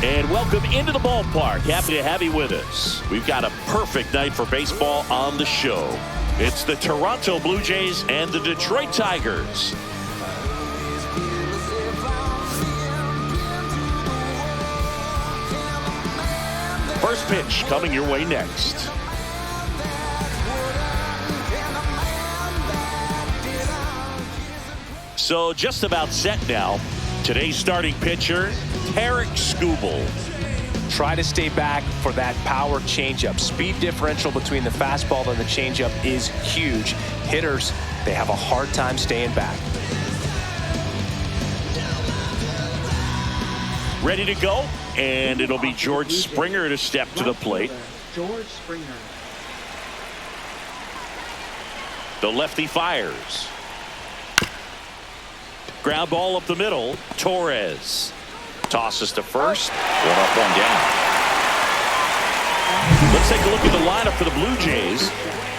And welcome into the ballpark. Happy to have you with us. We've got a perfect night for baseball on the show. It's the Toronto Blue Jays and the Detroit Tigers. First pitch coming your way next. So just about set now. Today's starting pitcher, Tarik Skubal. Try to stay back for that power changeup. Speed differential between the fastball and the changeup is huge. Hitters, they have a hard time staying back. Ready to go, and it'll be George Springer to step to the plate. George Springer. The lefty fires. Ground ball up the middle. Torres tosses to first. One up, one down. Let's take a look at the lineup for the Blue Jays.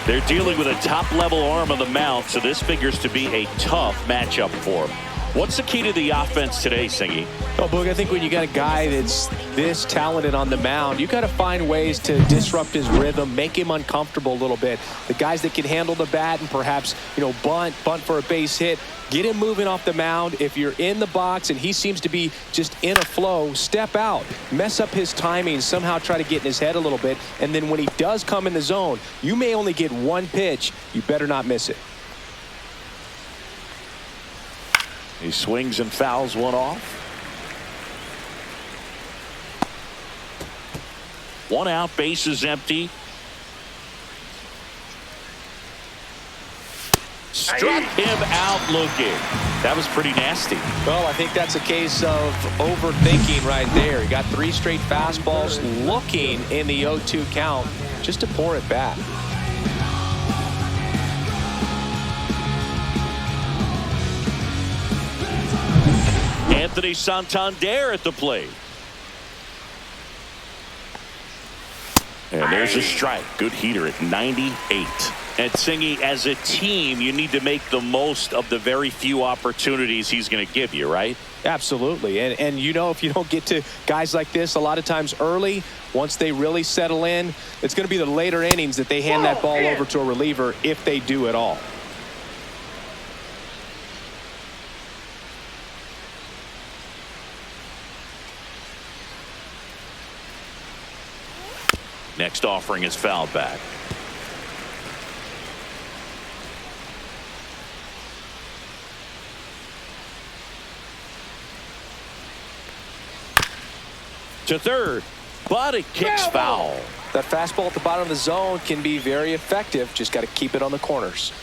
They're dealing with a top-level arm on the mound, so this figures to be a tough matchup for them. What's the key to the offense today, Singy? Oh, Boog, I think when you got a guy that's this talented on the mound, you got to find ways to disrupt his rhythm, make him uncomfortable a little bit. The guys that can handle the bat and perhaps, bunt for a base hit, get him moving off the mound. If you're in the box and he seems to be just in a flow, step out, mess up his timing, somehow try to get in his head a little bit. And then when he does come in the zone, you may only get one pitch. You better not miss it. He swings and fouls one off. One out, base is empty. Struck him out looking. That was pretty nasty. Well, I think that's a case of overthinking right there. He got 3 straight fastballs looking in the 0-2 count just to pour it back. Anthony Santander at the plate. And there's a strike. Good heater at 98. And Singy, as a team, you need to make the most of the very few opportunities he's going to give you, right? Absolutely. And if you don't get to guys like this a lot of times early, once they really settle in, it's going to be the later innings that they hand that ball over to a reliever if they do at all. Next offering is fouled back. To third, but it kicks foul. That fastball at the bottom of the zone can be very effective. Just got to keep it on the corners.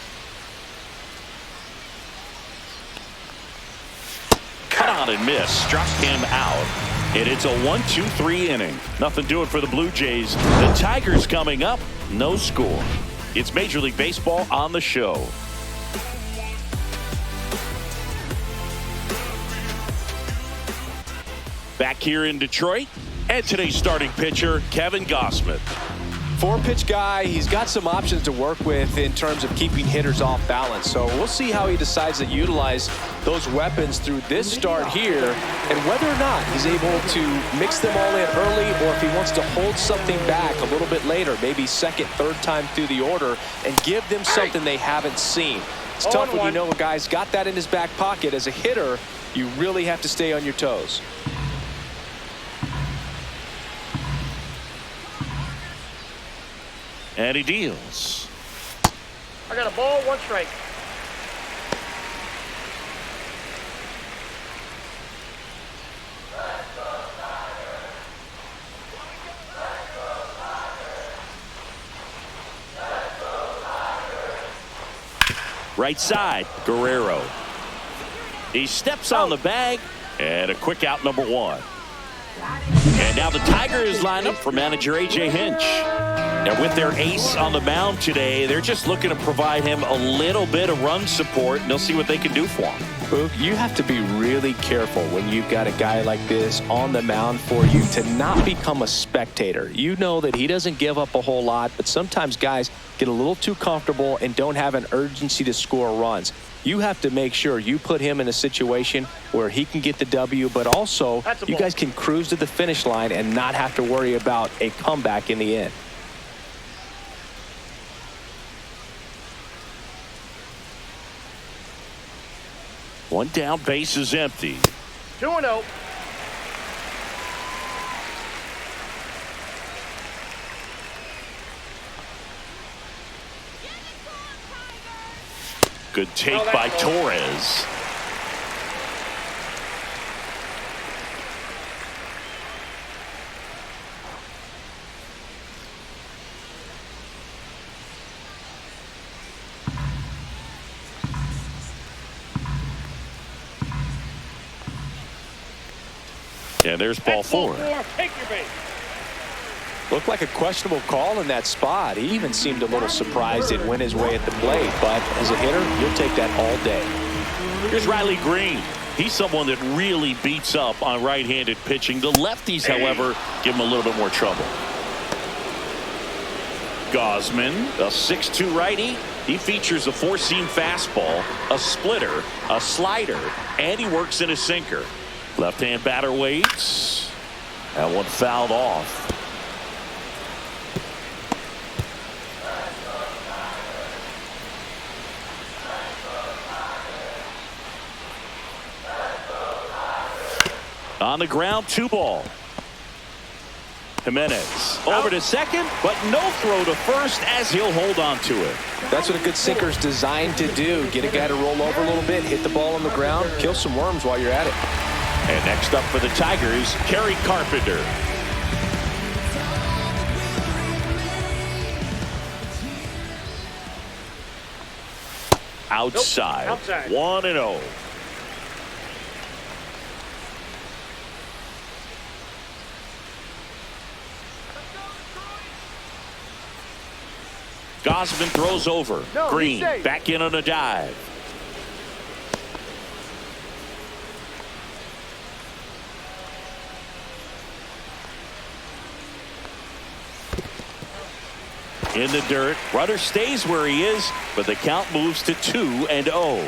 Cut on and miss. Struck him out. And it's a 1-2-3 inning. Nothing doing for the Blue Jays. The Tigers coming up. No score. It's Major League Baseball on the show. Back here in Detroit. And today's starting pitcher, Kevin Gausman. 4-pitch guy. He's got some options to work with in terms of keeping hitters off balance. So we'll see how he decides to utilize those weapons through this start here and whether or not he's able to mix them all in early or if he wants to hold something back a little bit later, maybe second, third time through the order and give them something they haven't seen. It's tough when you know a guy's got that in his back pocket. As a hitter, you really have to stay on your toes. And he deals. I got a ball, 1 strike. Right side, Guerrero. He steps on the bag, and a quick out, number 1. And now the Tigers line up for manager A.J. Hinch. Now with their ace on the mound today, they're just looking to provide him a little bit of run support, and they'll see what they can do for him. Boog, you have to be really careful when you've got a guy like this on the mound for you to not become a spectator. You know that he doesn't give up a whole lot, but sometimes guys get a little too comfortable and don't have an urgency to score runs. You have to make sure you put him in a situation where he can get the W, but also you guys can cruise to the finish line and not have to worry about a comeback in the end. One down, base is empty. 2-0. Good take by Torres. And there's ball 4. Take your base. Looked like a questionable call in that spot. He even seemed a little surprised it went his way at the plate. But as a hitter, you'll take that all day. Here's Riley Green. He's someone that really beats up on right-handed pitching. The lefties, however, give him a little bit more trouble. Gosman, a 6'2 righty. He features a 4-seam fastball, a splitter, a slider, and he works in a sinker. Left-hand batter waits. That one fouled off. On the ground, 2 ball. Jimenez over to second, but no throw to first as he'll hold on to it. That's what a good sinker is designed to do. Get a guy to roll over a little bit, hit the ball on the ground, kill some worms while you're at it. And next up for the Tigers, Kerry Carpenter. Outside. Nope. Outside. 1-0. Gosman throws over. No, Green he's safe. back in on a dive. In the dirt. Runner stays where he is, but the count moves to 2-0.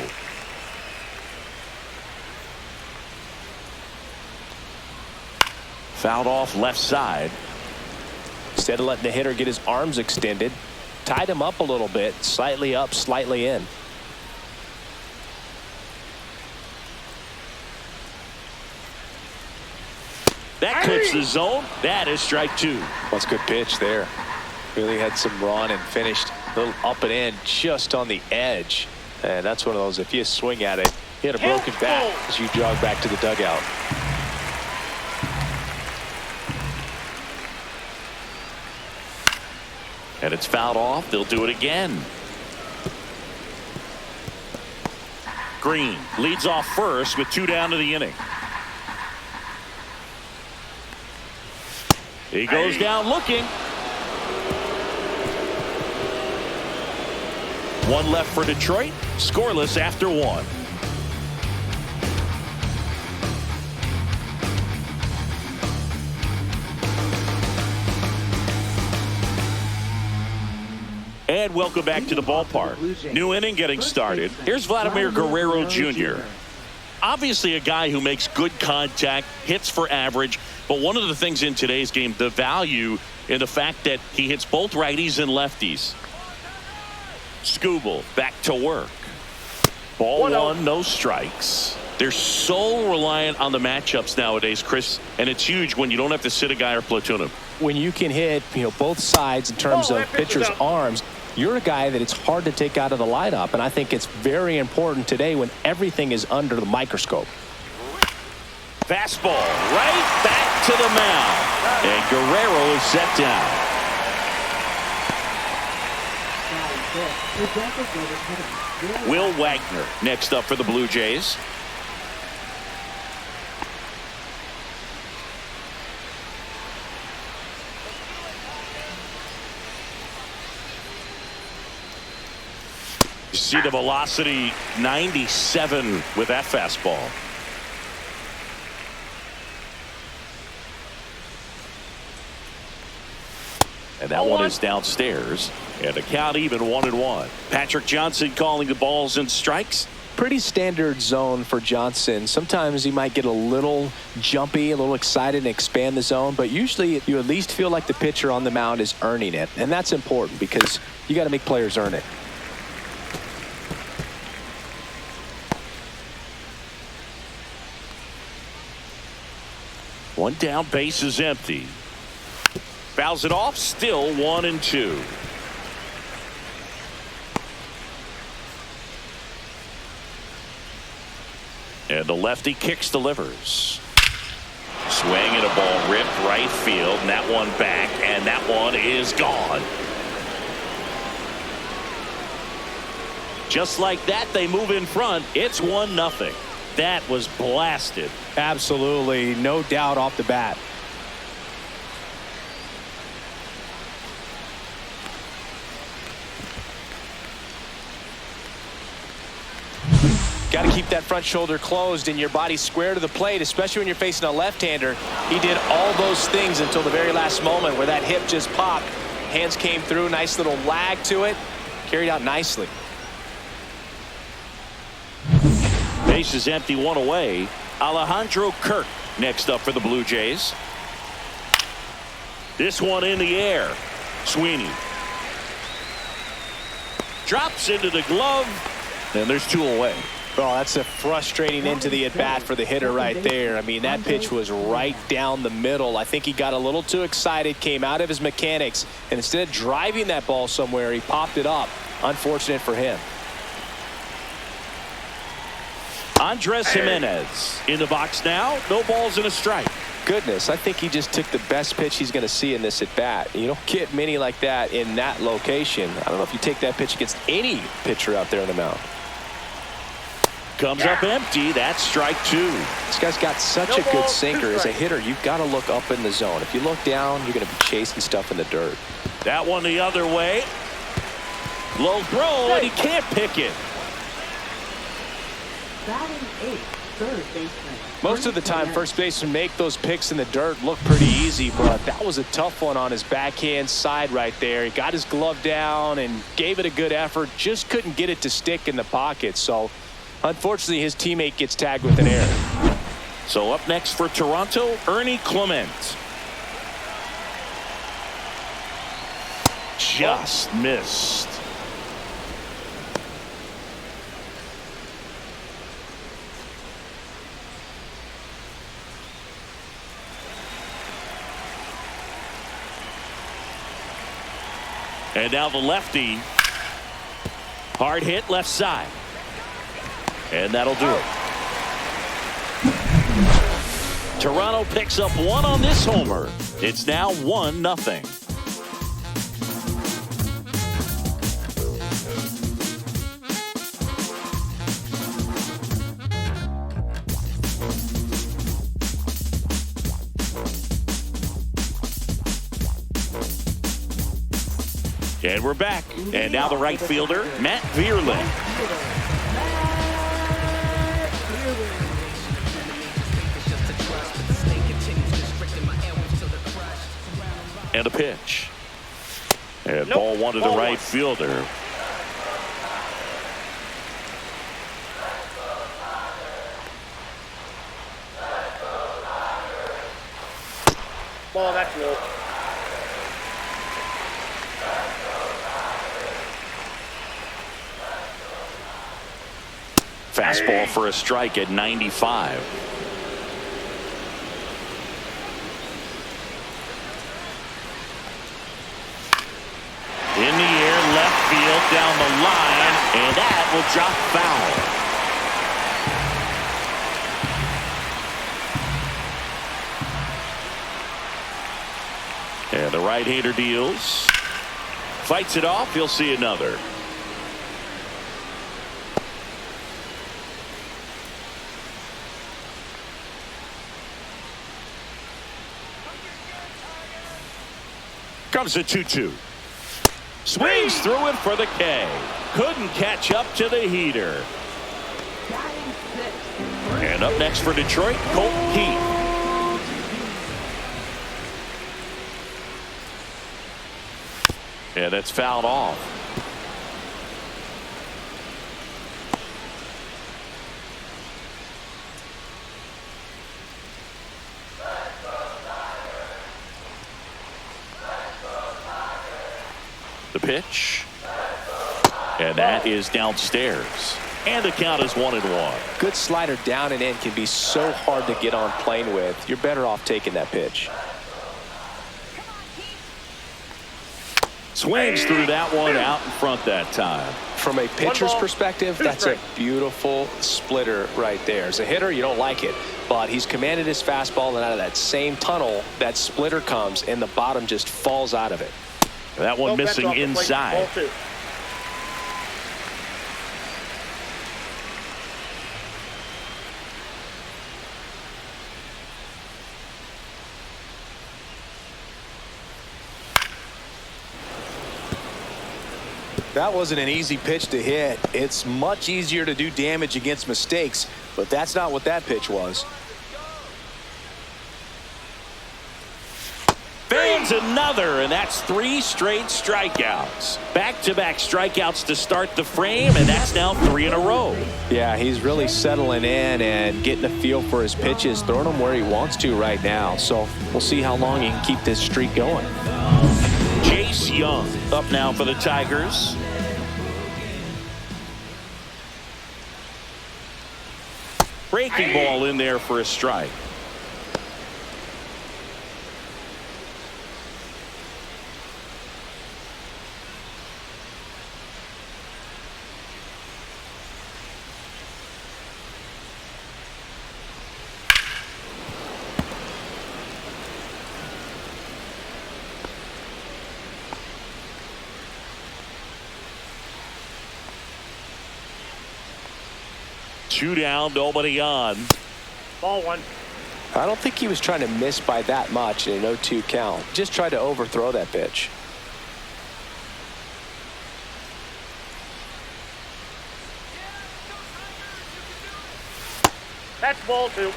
Fouled off left side. Instead of letting the hitter get his arms extended, tied him up a little bit, slightly up, slightly in. That clips the zone. That is strike 2. That's a good pitch there. Really had some run and finished a little up and in just on the edge. And that's one of those, if you swing at it, hit a broken bat as you jog back to the dugout. And it's fouled off. They'll do it again. Green leads off first with 2 down to the inning. He goes down looking. 1 left for Detroit. Scoreless after 1. And welcome back to the ballpark. New inning getting started. Here's Vladimir Guerrero Jr. Obviously a guy who makes good contact, hits for average, but one of the things in today's game, the value in the fact that he hits both righties and lefties. Skubal back to work. Ball 1, no strikes. They're so reliant on the matchups nowadays, Chris, and it's huge when you don't have to sit a guy or platoon him. When you can hit, both sides in terms of pitcher's arms, you're a guy that it's hard to take out of the lineup, and I think it's very important today when everything is under the microscope. Fastball right back to the mound, and Guerrero is set down. Will Wagner next up for the Blue Jays. You see the velocity 97 with that fastball. And that one is downstairs. And the count even 1-1. Patrick Johnson calling the balls and strikes. pretty standard zone for Johnson. Sometimes he might get a little jumpy, a little excited and expand the zone, but usually you at least feel like the pitcher on the mound is earning it, and that's important because you got to make players earn it. One down, base is empty. Fouls it off, still 1-2. And the lefty kicks, delivers. Swing and a ball ripped right field, and that one back, and that one is gone. Just like that, they move in front. It's 1-0. That was blasted. Absolutely, no doubt off the bat. Got to keep that front shoulder closed and your body square to the plate, especially when you're facing a left-hander. He did all those things until the very last moment where that hip just popped. Hands came through, nice little lag to it, carried out nicely. Base is empty, one away. Alejandro Kirk next up for the Blue Jays. This one in the air. Sweeney drops into the glove, and there's 2 away. Well, that's a frustrating end to the at-bat for the hitter right there. I mean, that pitch was right down the middle. I think he got a little too excited, came out of his mechanics, and instead of driving that ball somewhere, he popped it up. Unfortunate for him. Andres Jimenez in the box now. No balls and a strike. Goodness, I think he just took the best pitch he's going to see in this at-bat. You don't get many like that in that location. I don't know if you take that pitch against any pitcher out there on the mound. Comes up empty. That's strike 2. This guy's got such a good sinker. As a hitter, you've got to look up in the zone. If you look down, you're going to be chasing stuff in the dirt. That one the other way. Low throw, and he can't pick it. Batting 8th, third baseman. Most of the time, first basemen make those picks in the dirt look pretty easy, but that was a tough one on his backhand side right there. He got his glove down and gave it a good effort, just couldn't get it to stick in the pocket. So, unfortunately, his teammate gets tagged with an error. So up next for Toronto, Ernie Clement. Just missed. And now the lefty. Hard hit left side. And that'll do it. Toronto picks up 1 on this homer. It's now 1-0. And we're back. And now the right fielder, Matt Vierling. And a pitch. And ball 1 to the right fielder. Ball, that's low. Fastball for a strike at 95. In the air, left field, down the line, and that will drop foul. And the right-hander deals. Fights it off. He'll see another. Comes a 2-2. Swings through it for the K. Couldn't catch up to the heater. And up next for Detroit, Colton Keith. And it's fouled off. The pitch. And that is downstairs. And the count is 1-1. Good slider down and in can be so hard to get on plane with. You're better off taking that pitch. Swings through that one out in front that time. From a pitcher's perspective, that's a beautiful splitter right there. As a hitter, you don't like it, but he's commanded his fastball, and out of that same tunnel, that splitter comes, and the bottom just falls out of it. That one missing inside. That wasn't an easy pitch to hit. It's much easier to do damage against mistakes, but that's not what that pitch was. Fans another, and that's 3 straight strikeouts. Back-to-back strikeouts to start the frame, and that's now 3 in a row. Yeah, he's really settling in and getting a feel for his pitches, throwing them where he wants to right now. So we'll see how long he can keep this streak going. Chase Young up now for the Tigers. Breaking ball in there for a strike. Two down, nobody on. Ball 1. I don't think he was trying to miss by that much in an 0-2 count. Just tried to overthrow that pitch. That's ball 2.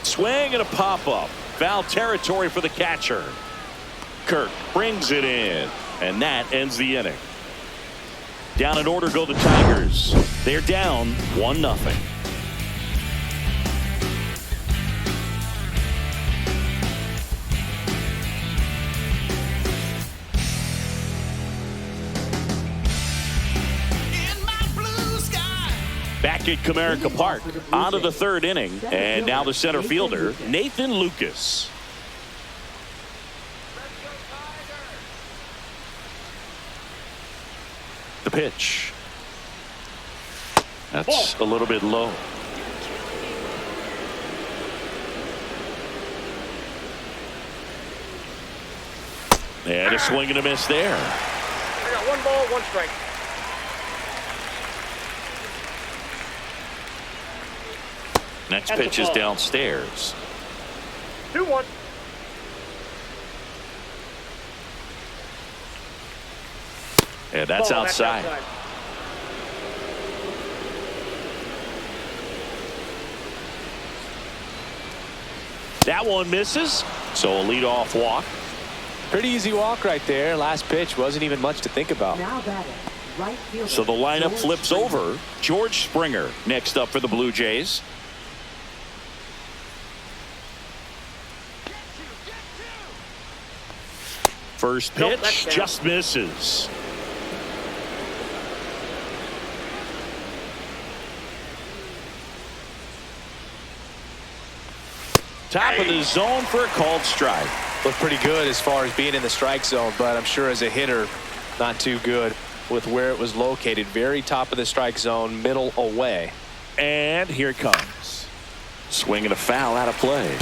Swing and a pop-up. Foul territory for the catcher. Kirk brings it in, and that ends the inning. Down in order go the Tigers. They're down 1-0. Back at Comerica Park, on to the 3rd inning, and now the center fielder, Nathan Lucas. The pitch. That's a little bit low. And a swing and a miss there. I got 1 ball, 1 strike. Next pitch is downstairs. 2-1. And that's outside. That one misses, so a leadoff walk. Pretty easy walk right there. Last pitch wasn't even much to think about. Now batting, right fielder, So the lineup George flips Springer. over. George Springer next up for the Blue Jays. First pitch just misses. Top of the zone for a called strike. Looked pretty good as far as being in the strike zone, but I'm sure as a hitter, not too good with where it was located. Very top of the strike zone, middle away. And here it comes. Swing and a foul out of play.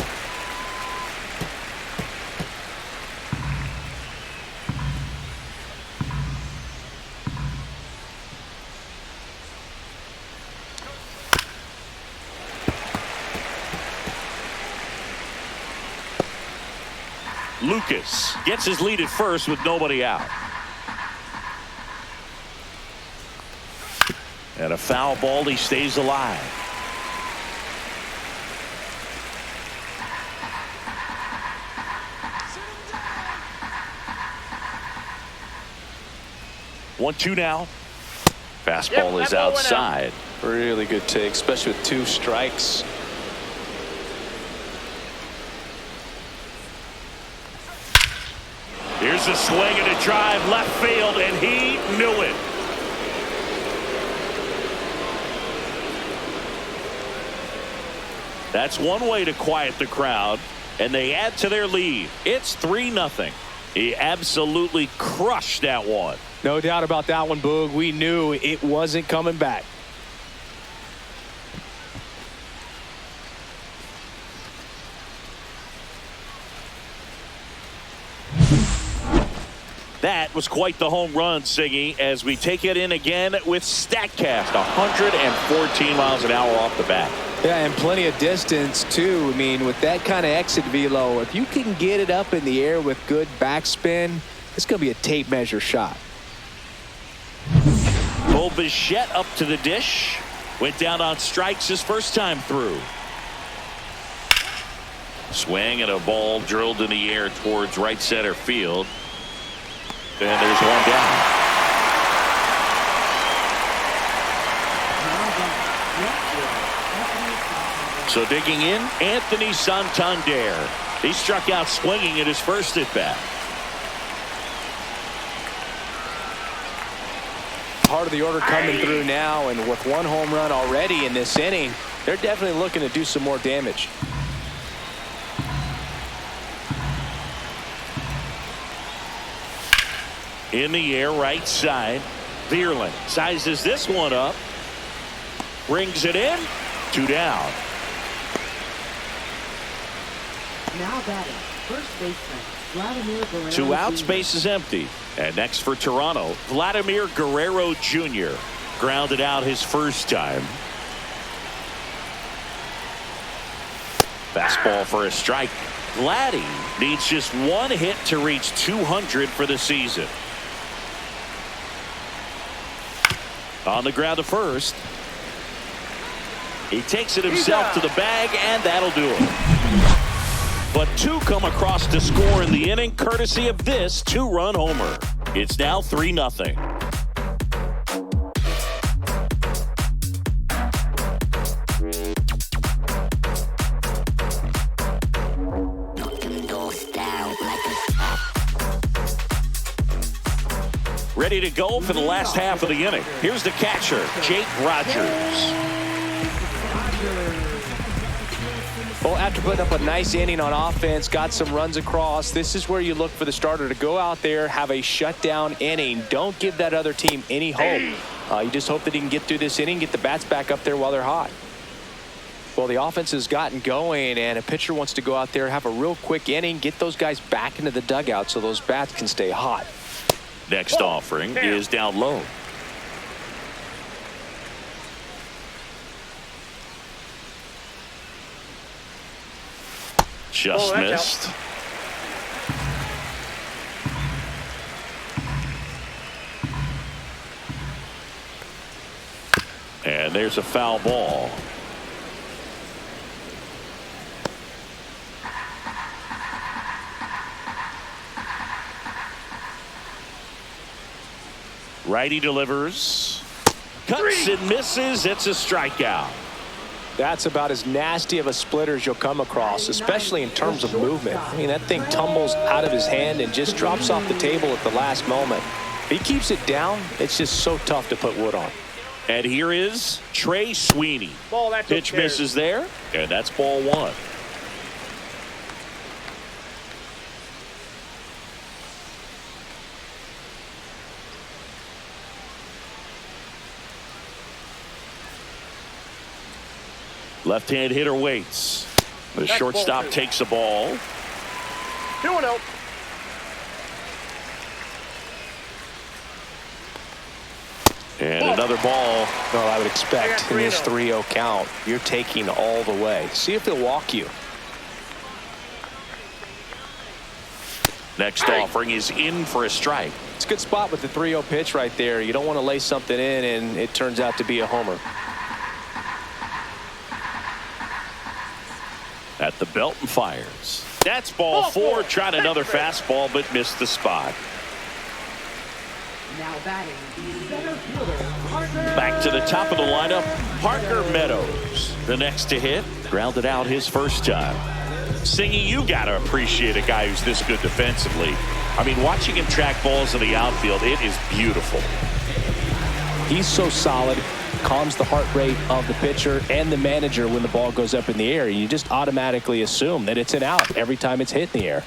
Lucas gets his lead at first with nobody out. And a foul ball, he stays alive. One-two now. Fastball is outside. Really good take, especially with 2 strikes. Here's a swing and a drive left field, and he knew it. That's one way to quiet the crowd, and they add to their lead. It's 3-0. He absolutely crushed that one. No doubt about that one, Boog. We knew it wasn't coming back. That was quite the home run, Siggy, as we take it in again with StatCast. 114 miles an hour off the bat. Yeah, and plenty of distance, too. I mean, with that kind of exit velo, if you can get it up in the air with good backspin, it's going to be a tape measure shot. Bo Bichette up to the dish. Went down on strikes his first time through. Swing and a ball drilled in the air towards right center field. And there's one down. So digging in, Anthony Santander. He struck out swinging at his first at bat. Part of the order coming through now, and with one home run already in this inning, they're definitely looking to do some more damage. In the air, right side. Vierling sizes this one up. Brings it in. 2 down. Now batting, first baseman, Vladimir Guerrero. 2 outs, Jr. base is empty. And next for Toronto, Vladimir Guerrero Jr. Grounded out his first time. Fastball for a strike. Vladdy needs just one hit to reach 200 for the season. On the ground to first. He takes it himself to the bag, and that'll do it. But 2 come across to score in the inning, courtesy of this 2-run homer. It's now 3-0. Ready to go for the last half of the inning. Here's the catcher, Jake Rogers. Well, after putting up a nice inning on offense, got some runs across, this is where you look for the starter to go out there, have a shutdown inning. Don't give that other team any hope. You just hope that he can get through this inning, get the bats back up there while they're hot. Well, the offense has gotten going, and a pitcher wants to go out there, have a real quick inning, get those guys back into the dugout so those bats can stay hot. Next offering is down low. Just missed. And there's a foul ball. Righty delivers. Cuts and misses. It's a strikeout. That's about as nasty of a splitter as you'll come across, especially in terms of movement. I mean, that thing tumbles out of his hand and just drops off the table at the last moment. If he keeps it down, it's just so tough to put wood on. And here is Trey Sweeney. Ball, that's Pitch upstairs. misses there, and that's ball 1. Left-hand hitter waits. The That's shortstop ball 2. takes the ball. 2-0. And another ball. Well, I would I expect got in this 3-0. 3-0 count, you're taking all the way. See if they'll walk you. Next offering is in for a strike. It's a good spot with the 3-0 pitch right there. You don't want to lay something in and it turns out to be a homer. At the belt and fires. That's ball 4. Tried another fastball, but missed the spot. Now batting, center fielder, Parker. Back to the top of the lineup, Parker Meadows. The next to hit, grounded out his first time. Singy, you got to appreciate a guy who's this good defensively. I mean, watching him track balls in the outfield, it is beautiful. He's so solid, calms the heart rate of the pitcher and the manager when the ball goes up in the air. You just automatically assume that it's an out every time it's hit in the air.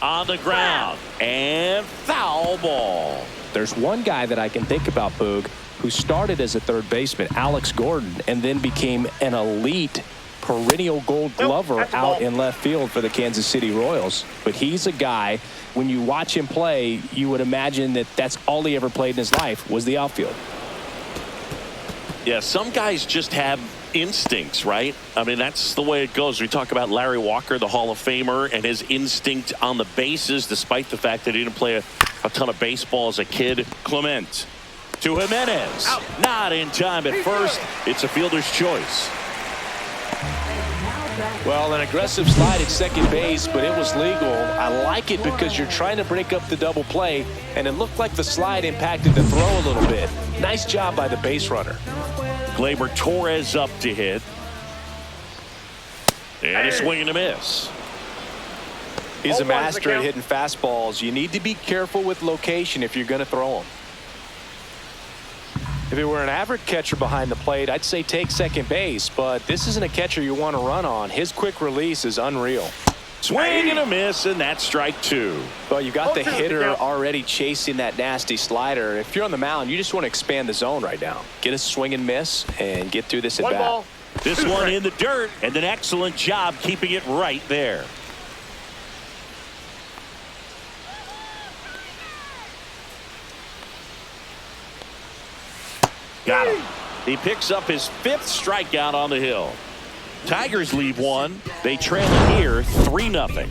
On the ground, and foul ball. There's one guy that I can think about, Boog, who started as a third baseman, Alex Gordon, and then became an elite perennial gold glover out in left field for the Kansas City Royals. But he's a guy, when you watch him play, you would imagine that that's all he ever played in his life was the outfield. Yeah, some guys just have instincts, right? I mean, that's the way it goes. We talk about Larry Walker, the Hall of Famer, and his instinct on the bases, despite the fact that he didn't play a ton of baseball as a kid. Clement to Jimenez. Out. Not in time at first. It's a fielder's choice. Well, an aggressive slide at second base, but it was legal. I like it because you're trying to break up the double play, and it looked like the slide impacted the throw a little bit. Nice job by the base runner. Gleyber Torres up to hit. And a swing and a miss. He's a master at hitting fastballs. You need to be careful with location if you're going to throw them. If it were an average catcher behind the plate, I'd say take second base, but this isn't a catcher you want to run on. His quick release is unreal. Swing and a miss, and that's strike two. Well, you got the hitter already chasing that nasty slider. If you're on the mound, you just want to expand the zone right now. Get a swing and miss and get through this at bat. This one in the dirt, and an excellent job keeping it right there. Got him. He picks up his 5th strikeout on the hill. Tigers leave one. They trail it here 3-0.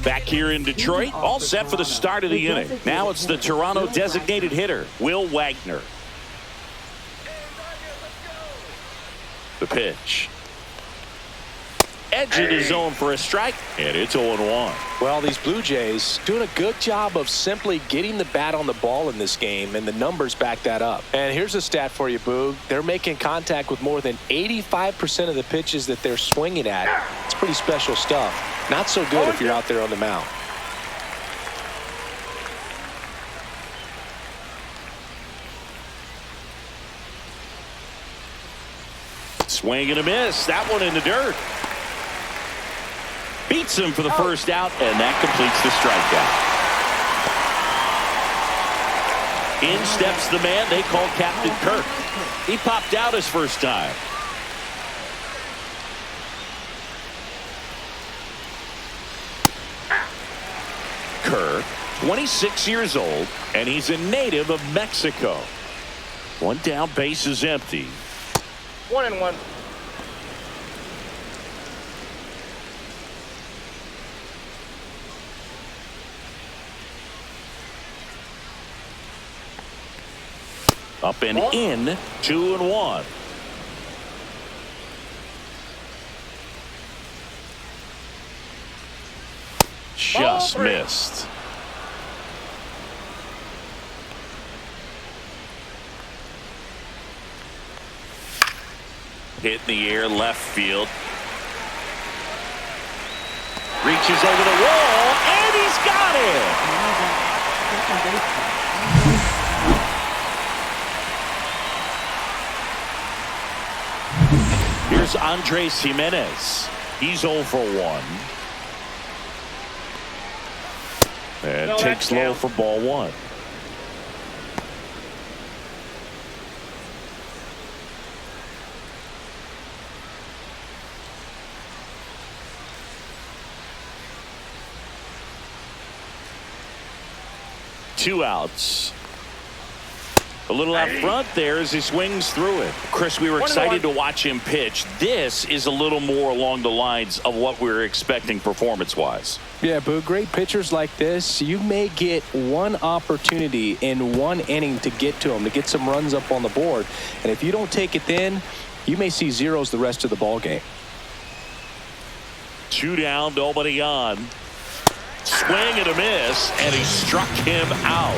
Back here in Detroit, all set for the start of the inning. Now it's the Toronto designated hitter, Will Wagner. The pitch. Edge of the zone for a strike, and it's 0-1. Well, these Blue Jays doing a good job of simply getting the bat on the ball in this game, and the numbers back that up. And here's a stat for you, Boog. They're making contact with more than 85% of the pitches that they're swinging at. It's pretty special stuff. Not so good if you're out there on the mound. Swing and a miss. That one in the dirt. Beats him for the first out, and that completes the strikeout. In steps the man they call Captain Kirk. He popped out his first time. Kirk, 26 years old, and he's a native of Mexico. One down, base is empty. 1-1. Up and in, 2-1. Just missed. Hit in the air, left field. Reaches over the wall, and he's got it. Here's Andres Jimenez. He's 0 for 1. And takes low for ball 1. Two outs. A little out front there as he swings through it. Chris, we were excited to watch him pitch. This is a little more along the lines of what we were expecting performance-wise. Yeah, but great pitchers like this, you may get one opportunity in one inning to get to them, to get some runs up on the board. And if you don't take it then, you may see zeros the rest of the ball game. 2 down, nobody on. Swing and a miss, and he struck him out.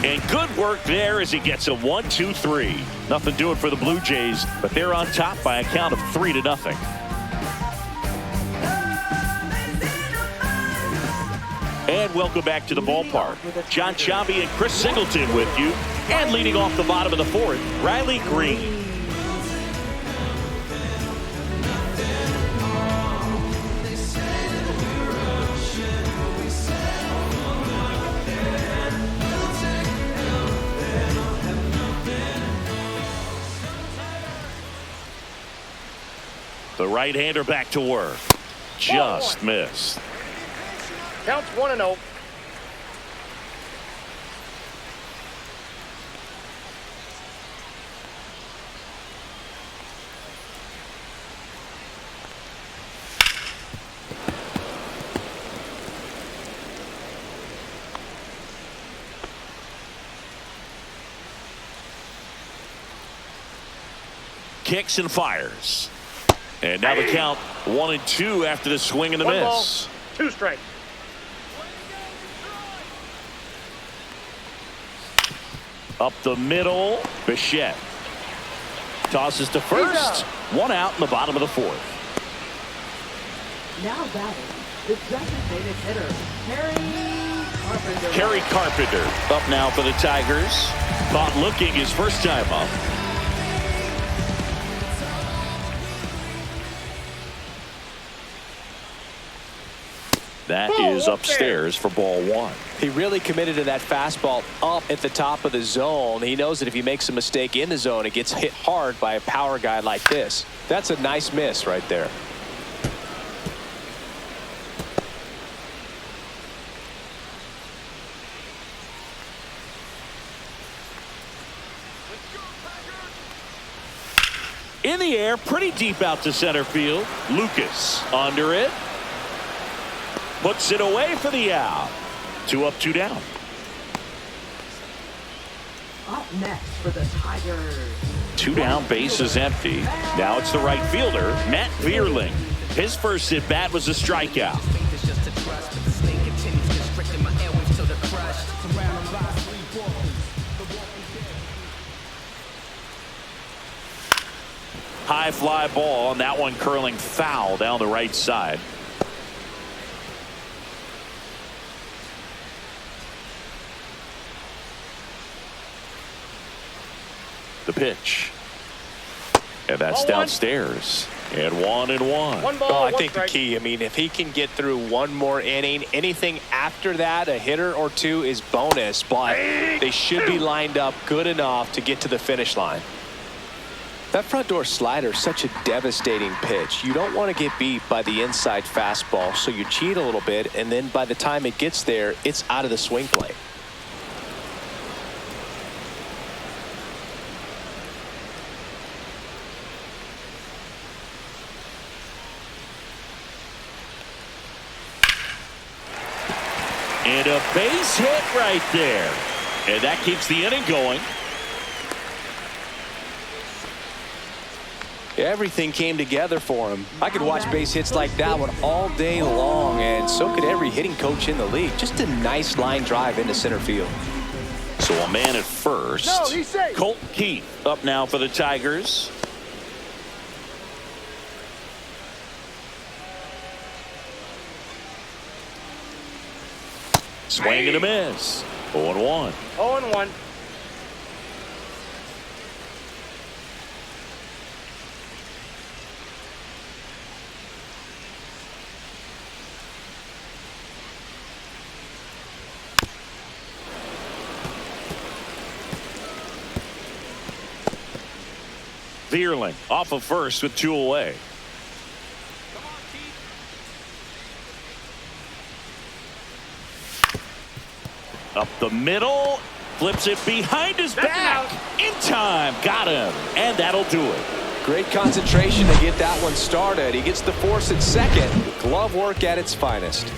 And good work there as he gets a 1-2-3. Nothing doing for the Blue Jays, but they're on top by a count of 3-0. And welcome back to the ballpark. John Chambi and Chris Singleton with you. And leading off the bottom of the fourth, Riley Green. The right-hander back to work. Just missed. Counts 1-0. Kicks and fires. And now the count 1-2 after the swing and the miss. 1 ball, 2 strikes. Up the middle, Bichette tosses to first. 1 out in the bottom of the fourth. Now batting, the designated hitter, Kerry Carpenter up now for the Tigers. Caught looking his first time up. That is upstairs for ball 1. He really committed to that fastball up at the top of the zone. He knows that if he makes a mistake in the zone, it gets hit hard by a power guy like this. That's a nice miss right there. In the air, pretty deep out to center field. Lucas under it. Puts it away for the out. 2 up, 2 down. Up next for the Tigers. 2 down, base is empty. Now it's the right fielder, Matt Vierling. His first at bat was a strikeout. High fly ball, and that one curling foul down the right side. The pitch. And that's downstairs. And 1-1. 1 ball, I 1 think strike. the key, I mean, if he can get through one more inning, anything after that, a hitter or 2 is bonus, but they should be lined up good enough to get to the finish line. That front door slider is such a devastating pitch. You don't want to get beat by the inside fastball, so you cheat a little bit, and then by the time it gets there, it's out of the swing plate. And a base hit right there. And that keeps the inning going. Everything came together for him. I could watch base hits like that one all day long, and so could every hitting coach in the league. Just a nice line drive into center field. So a man at first. No, he's safe. Colt Keith up now for the Tigers. Swing and a miss. 0-1. 0-1. Vierling off of first with 2 away. Up the middle, flips it behind his back. In time, got him, and that'll do it. Great concentration to get that one started. He gets the force at second. Glove work at its finest.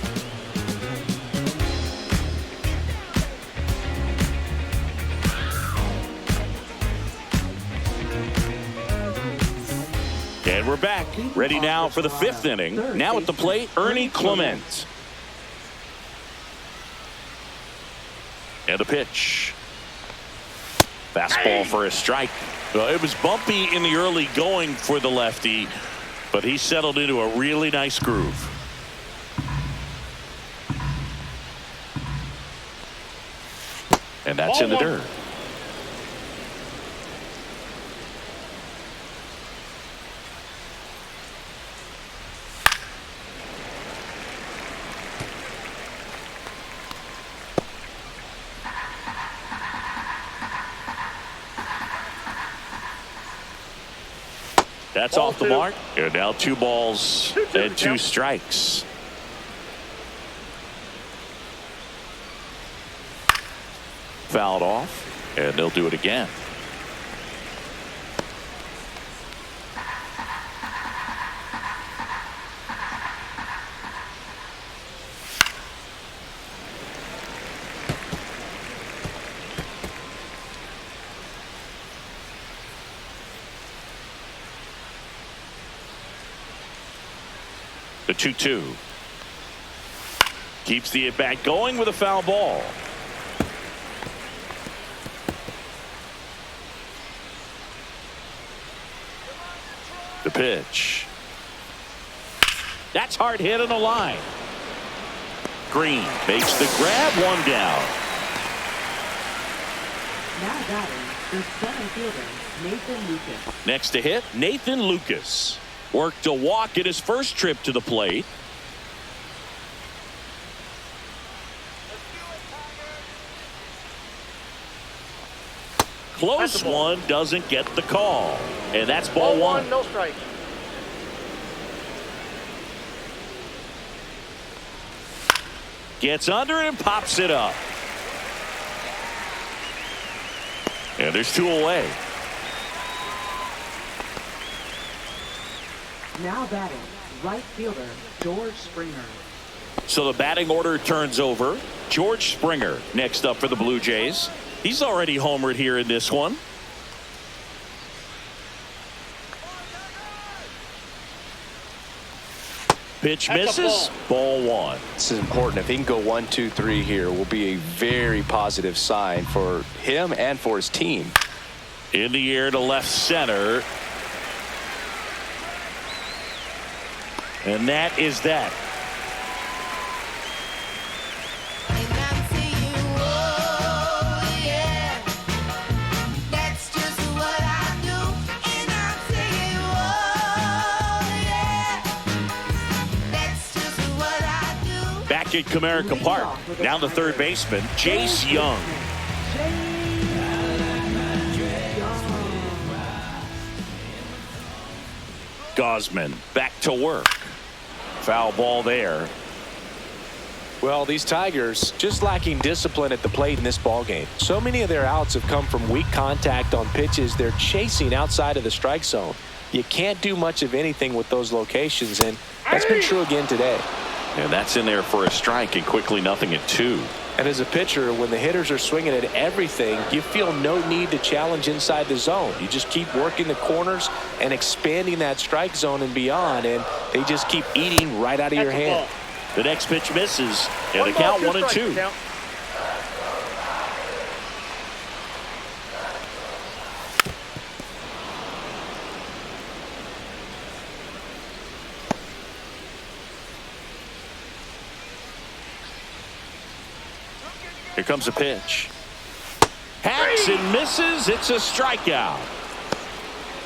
And we're back, ready now for the 5th inning. Now at the plate, Ernie Clement. And the pitch. Fastball for a strike. Well, it was bumpy in the early going for the lefty, but he settled into a really nice groove. And that's in the dirt. That's off the mark. And now 2 balls and 2 strikes. Fouled off, and they'll do it again. The 2-2. Keeps the at-bat going with a foul ball. The pitch. That's hard hit on the line. Green makes the grab, 1 down. Now batting, the center fielder, Nathan Lucas. Next to hit, Nathan Lucas. Worked a walk at his first trip to the plate. Close one, doesn't get the call. And that's ball 1. No strike. Gets under it and pops it up. And there's 2 away. Now batting, right fielder, George Springer. So the batting order turns over. George Springer next up for the Blue Jays. He's already homered here in this one. Pitch misses. Ball 1. This is important. If he can go 1, 2, 3 here, will be a very positive sign for him and for his team. In the air to left center. And that is that. Back at Comerica Park. Now the third baseman, Jace Young. Gosman back to work. Foul ball there. Well, these Tigers just lacking discipline at the plate in this ball game. So many of their outs have come from weak contact on pitches they're chasing outside of the strike zone. You can't do much of anything with those locations, and that's been true again today. And that's in there for a strike, and quickly 0-2. And as a pitcher, when the hitters are swinging at everything, you feel no need to challenge inside the zone. You just keep working the corners and expanding that strike zone and beyond, and they just keep eating right out of your hand. The next pitch misses, and the count 1-2. Here comes a pitch. Hacks and misses. It's a strikeout.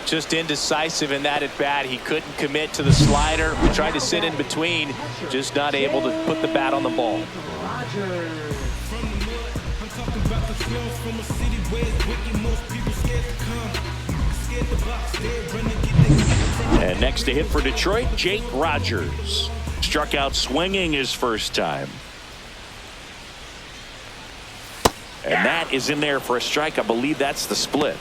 Just indecisive in that at bat. He couldn't commit to the slider. He tried to sit in between. Just not able to put the bat on the ball. And next to hit for Detroit, Jake Rogers. Struck out swinging his first time. And that is in there for a strike. I believe that's the split.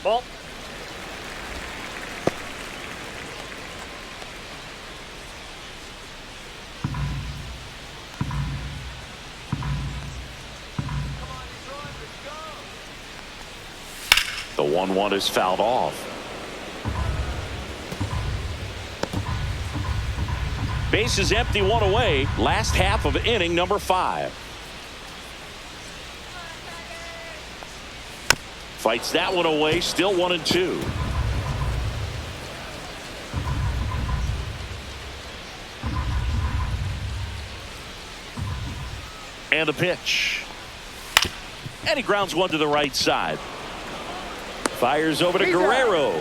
Ball. The 1-1 is fouled off. Base is empty, one away. Last half of inning number 5. Fights that one away, still 1-2. And a pitch. And he grounds one to the right side. Fires over to Guerrero.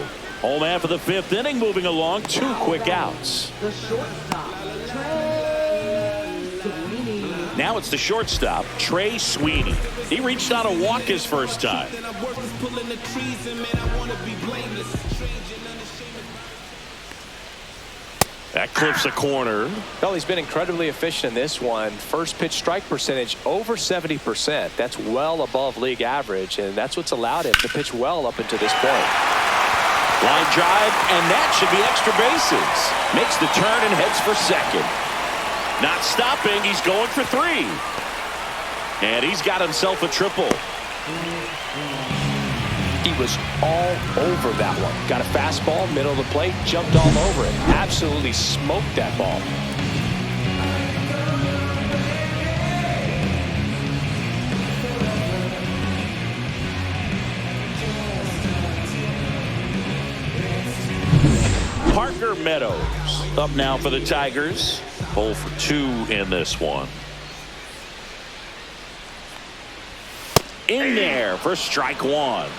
Home half of the 5th inning, moving along, 2 quick outs. The shortstop, Trey Sweeney. Now it's the shortstop, Trey Sweeney. He reached on a walk his first time. That clips a corner. Well, he's been incredibly efficient in this one. First pitch strike percentage over 70%. That's well above league average, and that's what's allowed him to pitch well up until this point. Line drive, and that should be extra bases. Makes the turn and heads for second. Not stopping, he's going for 3. And he's got himself a triple. He was all over that one. Got a fastball, middle of the plate, jumped all over it. Absolutely smoked that ball. Parker Meadows up now for the Tigers. 0 for 2 in this one. In there for strike 1.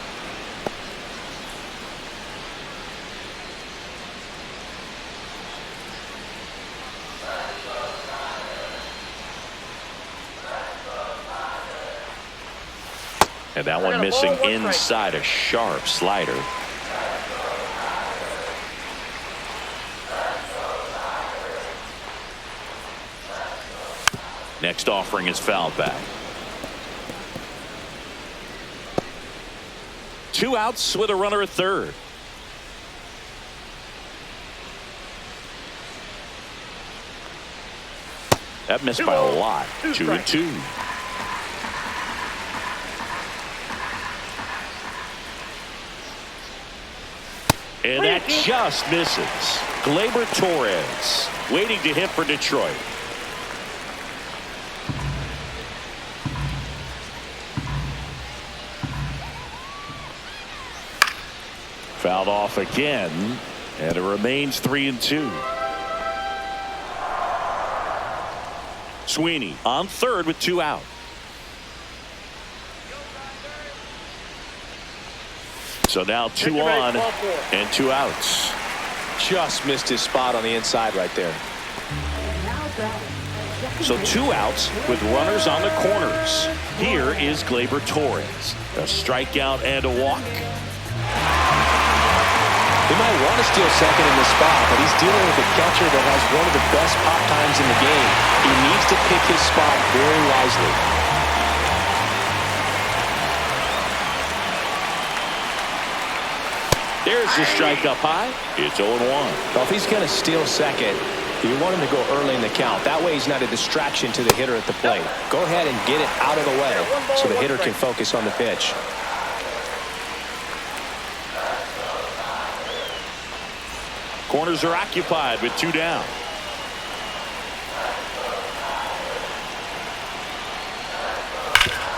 And that one missing inside, a sharp slider. Next offering is fouled back. 2 outs with a runner at third. That missed by a lot. 2-2. And that just misses. Gleyber Torres waiting to hit for Detroit. Fouled off again, and it remains 3-2. Sweeney on third with 2 out. So now 2 on and 2 outs. Just missed his spot on the inside right there. So 2 outs with runners on the corners. Here is Gleyber Torres. A strikeout and a walk. He might want to steal second in this spot, but he's dealing with a catcher that has one of the best pop times in the game. He needs to pick his spot very wisely. There's the strike up high. It's 0-1. Well, if he's going to steal second, you want him to go early in the count. That way he's not a distraction to the hitter at the plate. Go ahead and get it out of the way so the hitter can focus on the pitch. Corners are occupied with 2 down.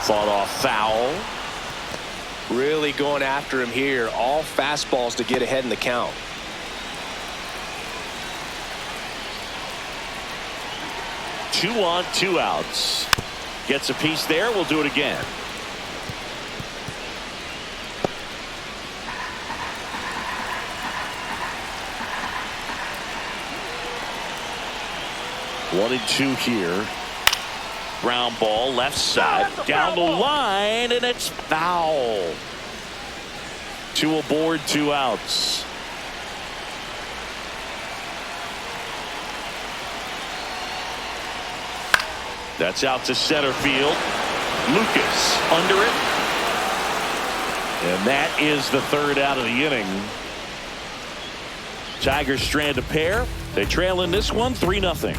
Fought off foul. Really going after him here. All fastballs to get ahead in the count. Two on, 2 outs. Gets a piece there. We'll do it again. One and 2 here. Ground ball left side down the line, and it's foul. 2 aboard, 2 outs. That's out to center field. Lucas under it. And that is the 3rd out of the inning. Tigers strand a pair. They trail in this one 3-0.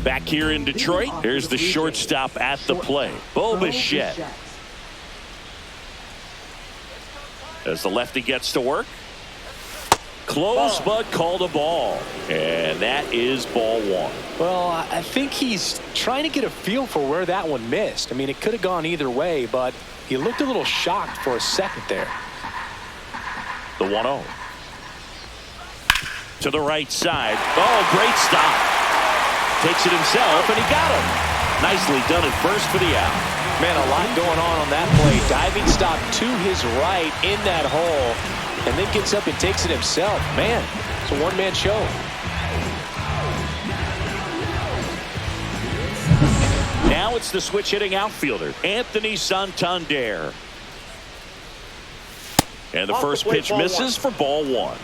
Back here in Detroit, here's the shortstop at the plate, Bo Bichette. As the lefty gets to work. Close, but called a ball. And that is ball one. Well, I think he's trying to get a feel for where that one missed. I mean, it could have gone either way, but he looked a little shocked for a second there. The 1-0. To the right side. Oh, great stop. Takes it himself, and he got him. Nicely done at first for the out. Man, a lot going on that play. Diving stop to his right in that hole, and then gets up and takes it himself. Man, it's a one-man show. Now it's the switch-hitting outfielder, Anthony Santander. And the first pitch misses for ball one.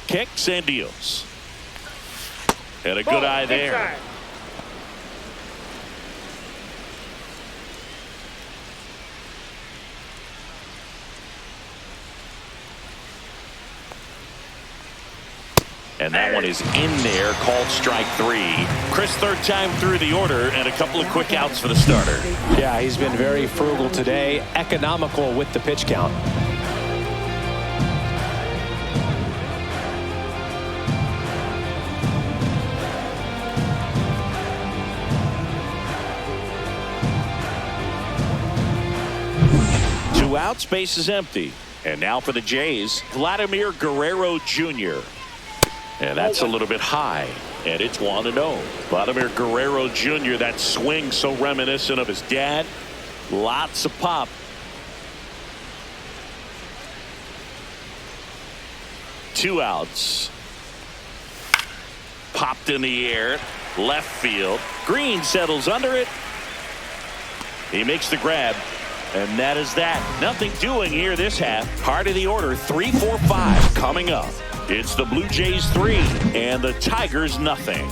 Kicks and deals. And a good eye there. And that one is in there, called strike three. Chris, third time through the order, and a couple of quick outs for the starter. Yeah, he's been very frugal today, economical with the pitch count. Out, space is empty. And now for the Jays, Vladimir Guerrero Jr. And that's a little bit high. And it's 1-0. Vladimir Guerrero Jr., that swing so reminiscent of his dad. Lots of pop. Two outs. Popped in the air. Left field. Green settles under it. He makes the grab. And that is that. Nothing doing here this half. Heart of the order, 3-4-5 coming up. It's the Blue Jays 3 and the Tigers nothing.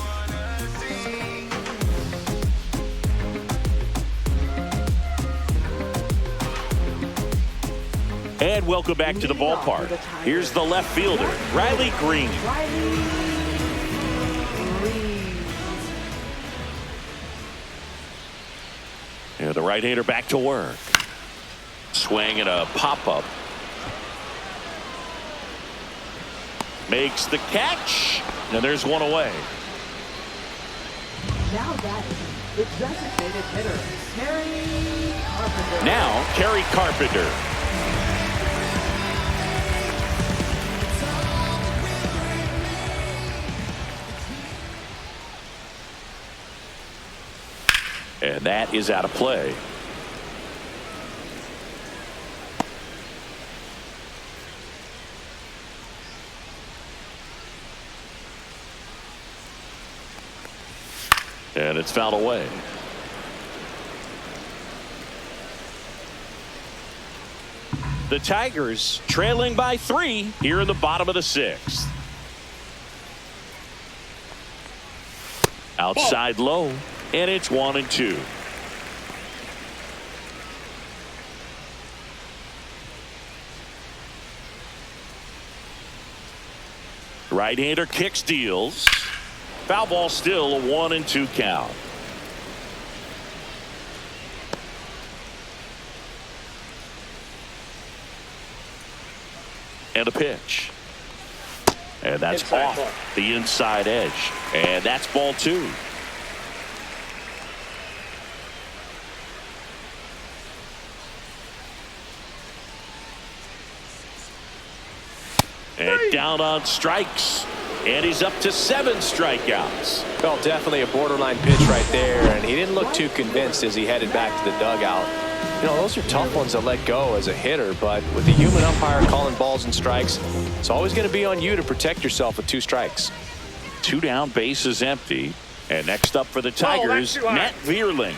And welcome back to the ballpark. Here's the left fielder, Riley Green. And the right-hander back to work. Swing and a pop-up. Makes the catch. And there's one away. Now batting, the designated hitter, Kerry Carpenter. Now, Kerry Carpenter. And that is out of play. And it's fouled away. The Tigers trailing by 3 here in the bottom of the 6th. Outside low, and it's 1-2. Right-hander kicks, deals. Foul ball, still a 1-2 count. And a pitch. And that's inside off ball. The inside edge. And that's ball 2. And down on strikes. And he's up to 7 strikeouts. Well, definitely a borderline pitch right there, and he didn't look too convinced as he headed back to the dugout. You know, those are tough ones to let go as a hitter, but with the human umpire calling balls and strikes, it's always going to be on you to protect yourself with 2 strikes. 2 down, bases empty. And next up for the Tigers, too high. Matt Vierling.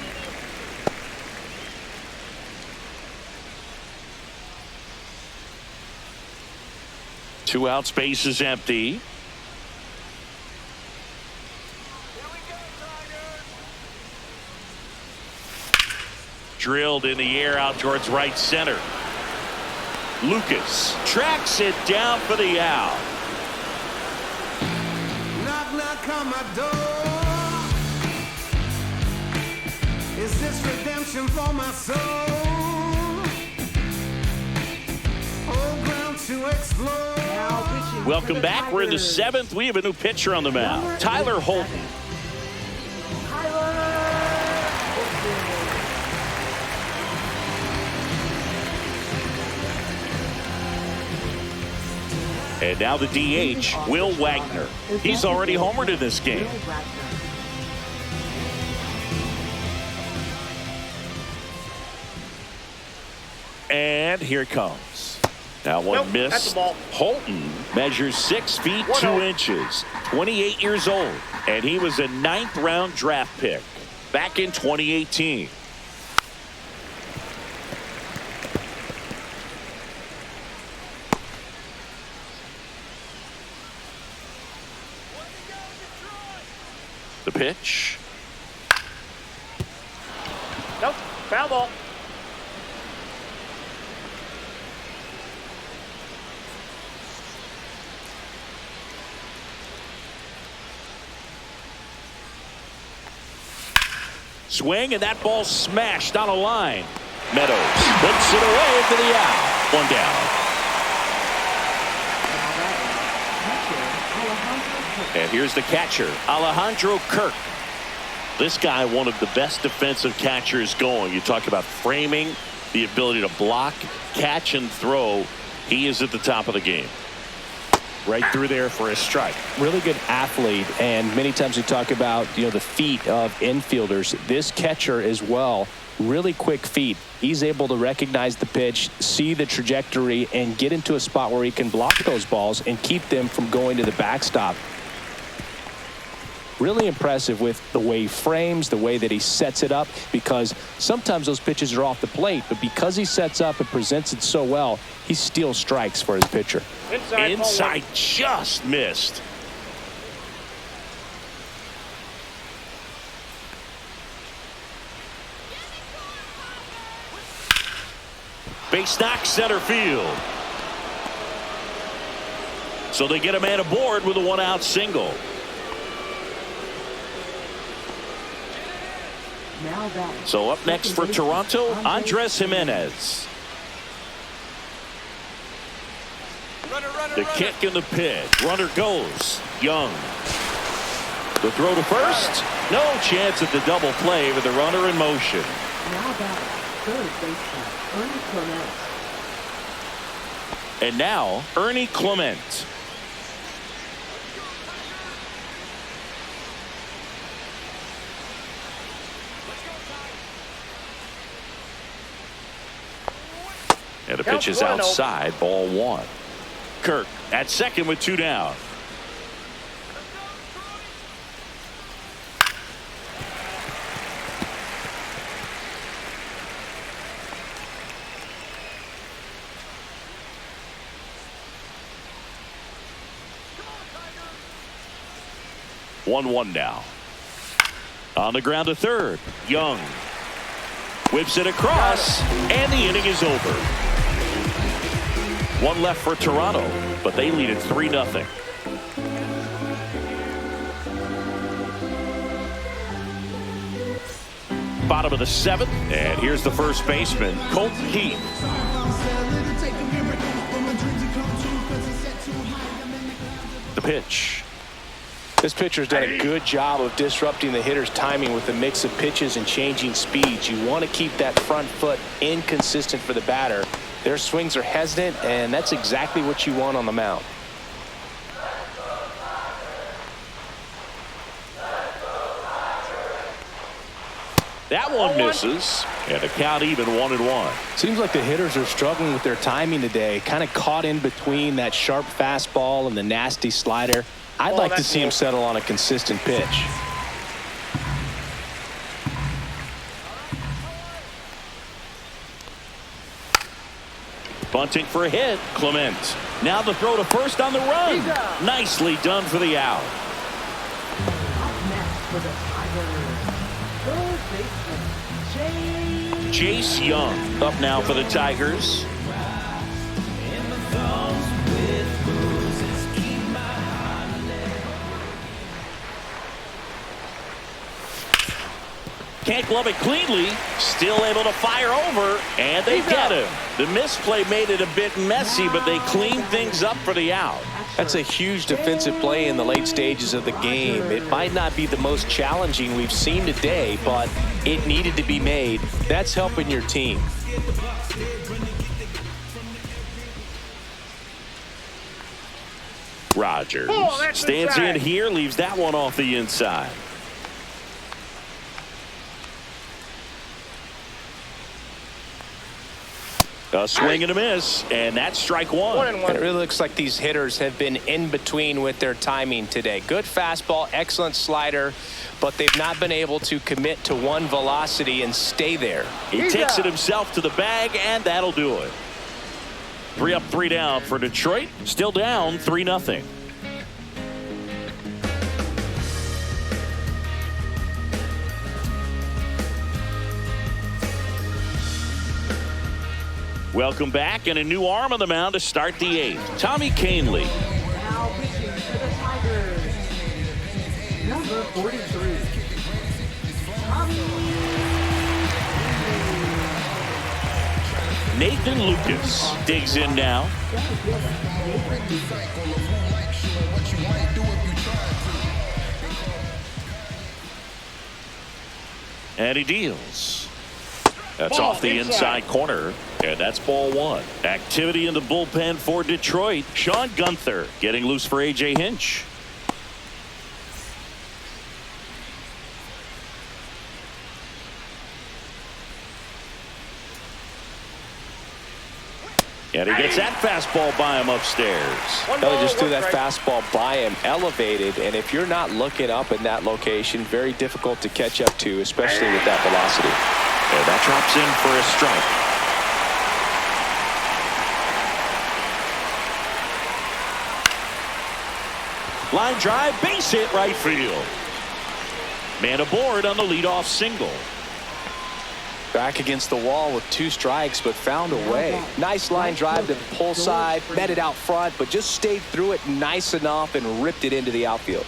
Two outs, bases empty. Drilled in the air out towards right center. Lucas tracks it down for the out. Knock, knock on my door. Is this redemption for my soul? Old ground to explore. Now pitching for Welcome the back. We're in the Tigers. 7th. We have a new pitcher on the mound, Tyler Holton. And now the DH, Will Wagner. He's already homered in this game. Will Wagner. And here it comes. That one Nope, that's missed. the ball. Holton measures 6 feet 2 1-0. inches, 28 years old, and he was a 9th-round draft pick back in 2018. The pitch. Nope. Foul ball. Swing, and that ball smashed on a line. Meadows puts it away for the out. 1 down. And here's the catcher, Alejandro Kirk. This guy, one of the best defensive catchers going. You talk about framing, the ability to block, catch, and throw. He is at the top of the game. Right through there for a strike. Really good athlete, and many times we talk about, you know, the feet of infielders. This catcher as well, really quick feet. He's able to recognize the pitch, see the trajectory, and get into a spot where he can block those balls and keep them from going to the backstop. Really impressive with the way he frames, the way that he sets it up, because sometimes those pitches are off the plate, but because he sets up and presents it so well, he steals strikes for his pitcher. Inside just missed. Base knock center field. So they get a man aboard with a 1-out single. Now batting. So up next for Toronto, Andres Jimenez. The kick and the pitch. Runner goes. Young. The throw to first. No chance at the double play with the runner in motion. Now batting. Third baseman, Ernie Clement. And now Ernie Clement. And the pitch is outside, ball 1. Kirk at second with 2 down. One now. On the ground to third. Young whips it across, and the inning is over. 1 left for Toronto, but they lead it 3-0. Bottom of the 7th, and here's the first baseman, Colton Heath. The pitch. This pitcher's done a good job of disrupting the hitter's timing with a mix of pitches and changing speeds. You want to keep that front foot inconsistent for the batter. Their swings are hesitant, and that's exactly what you want on the mound. That one misses, and the count even 1-1. Seems like the hitters are struggling with their timing today, kind of caught in between that sharp fastball and the nasty slider. I'd like to see him settle on a consistent pitch. Bunting for a hit. Clement. Now the throw to first on the run. Nicely done for the out. Up next for the Tigers, third baseman, Chase Young up now for the Tigers. Can't glove it cleanly. Still able to fire over, and they get him. The misplay made it a bit messy, but they cleaned things up for the out. That's a huge defensive play in the late stages of the game. It might not be the most challenging we've seen today, but it needed to be made. That's helping your team. Rogers stands in here, leaves that one off the inside. A swing and a miss, and that's strike one. And it really looks like these hitters have been in between with their timing today. Good fastball, excellent slider, but they've not been able to commit to one velocity and stay there. He takes it himself to the bag, and that'll do it. 3 up, 3 down for Detroit. Still down 3-0. Welcome back, and a new arm on the mound to start the 8th. Tommy Canley. now pitching for the Tigers, number 43, Tommy. Nathan Lucas digs in now. And he deals. That's off the inside corner, and that's ball one. Activity in the bullpen for Detroit. Sean Gunther getting loose for A.J. Hinch. And he gets that fastball by him upstairs. They just threw that fastball by him, elevated, and if you're not looking up in that location, very difficult to catch up to, especially with that velocity. And that drops in for a strike. Line drive, base hit, right field. Man aboard on the leadoff single. Back against the wall with 2 strikes, but found a way. Nice line drive to the pull side, met it out front, but just stayed through it nice enough and ripped it into the outfield.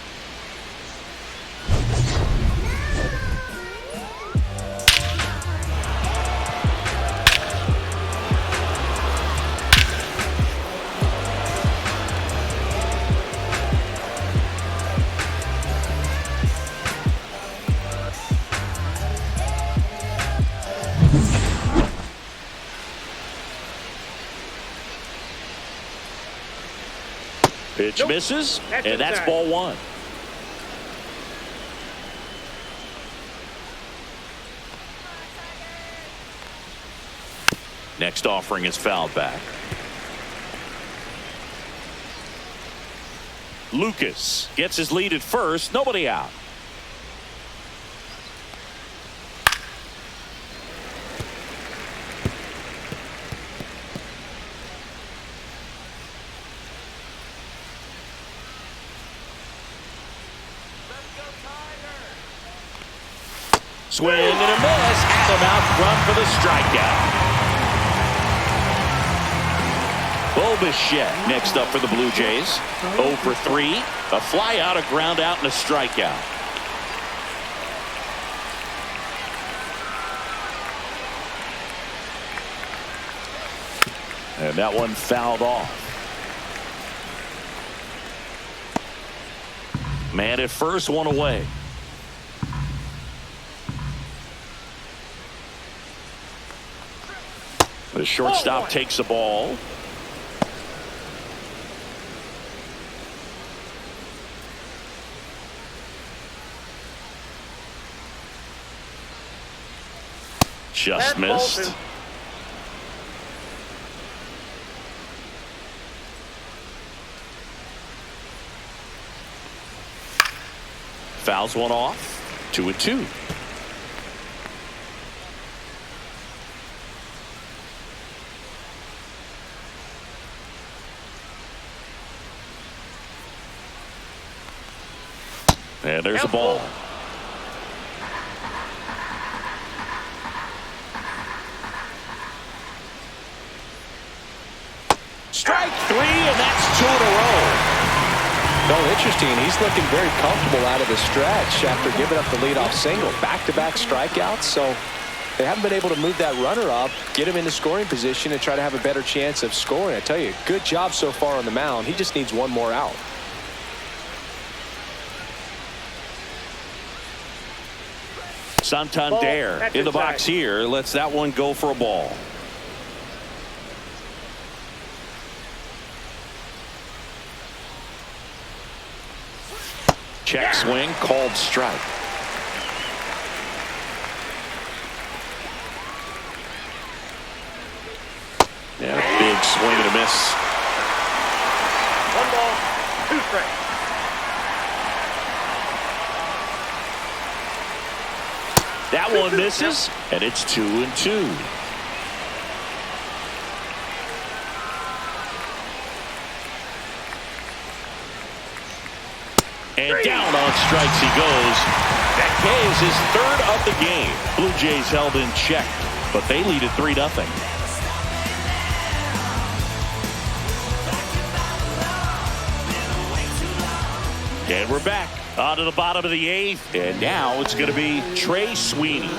Pitch misses, and that's ball one. Next offering is fouled back. Lucas gets his lead at first, nobody out. Swing and a miss. Adam out front for the strikeout. Bo Bichette next up for the Blue Jays. 0 for 3. A fly out, a ground out, and a strikeout. And that one fouled off. Man at first, one away. The shortstop takes the ball. Just And ball missed. 2. Fouls one off. 2-2. And there's a ball. Strike 3, and that's 2 in a row. No, interesting. He's looking very comfortable out of the stretch after giving up the leadoff single. Back-to-back strikeouts, so they haven't been able to move that runner up, get him into scoring position, and try to have a better chance of scoring. I tell you, good job so far on the mound. He just needs one more out. Santander in the box here. Lets that one go for a ball. Check swing, called strike. Yeah, big swing and a miss. 1 ball, 2 strikes. That one misses, and it's 2-2. And down on strikes he goes. That K is his 3rd of the game. Blue Jays held in check, but they lead at 3-0. And we're back on to the bottom of the 8th, and now it's going to be Trey Sweeney.